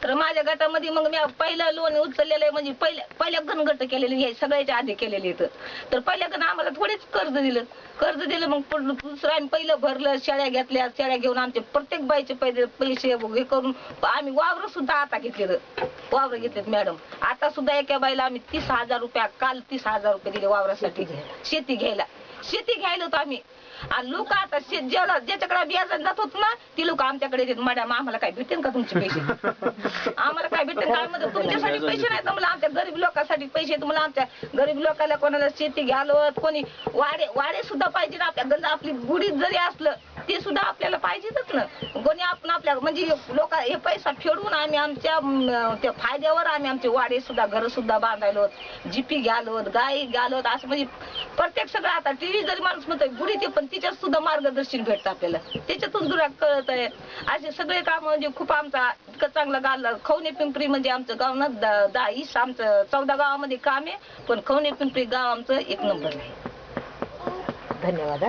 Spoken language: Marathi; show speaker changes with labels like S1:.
S1: तर माझ्या गटामध्ये मग मी पहिलं लोन उचललेलं आहे, म्हणजे पहिल्या गट केलेले हे सगळ्याच्या आधी केलेले इथं. तर पहिल्या आम्हाला थोडीच कर्ज दिलं मग दुसरं आम्ही पहिलं भरलं, शेळ्या घेतल्या, शेळ्या घेऊन आमचे प्रत्येक बाईचे पैसे हे करून आम्ही वावर सुद्धा आता वावर घेतलेत मॅडम. आता सुद्धा एका बाईला आम्ही 30,000 रुपये, काल 30,000 रुपये दिले वावरासाठी, शेती घ्यायला होतो आम्ही. आणि लोक आता ज्याच्याकडे व्याजाने जात होत ना ती लोक आमच्याकडे येतात, मॅडम आम्हाला काय भेटेल का तुमचे पैसे? आम्हाला काय भेटेल काय? म्हणजे तुमच्यासाठी पैसे नाही, तुम्हाला आमच्या गरीब लोकांसाठी पैसे, तुम्हाला आमच्या गरीब लोकांना कोणाला शेती घ्यालो, कोणी वाडे सुद्धा पाहिजे ना, आपल्या गंज आपली गुढीत जरी असलं ते सुद्धा आपल्याला पाहिजेच ना. कोणी आपण आपल्या म्हणजे लोक हे पैसा फेडून आम्ही आमच्या त्या फायद्यावर आम्ही आमचे वाडे सुद्धा घर सुद्धा बांधायलो, जीपी घ्यालो, गाई घ्यालो, असं म्हणजे प्रत्येक सगळं. आता टीव्ही जरी माणूस म्हणतोय गुढीत पण तिच्यात सुद्धा मार्गदर्शन भेटतं आपल्याला, त्याच्यातून दुरा कळत आहे. असे सगळे काम म्हणजे खूप आमचा इतकं चांगलं गाव. खवणे पिंपरी म्हणजे आमचं गाव ना 10 आमचं 14 गावामध्ये काम आहे, पण खवणे पिंपरी गाव आमचं 1 नंबर आहे.
S2: धन्यवाद.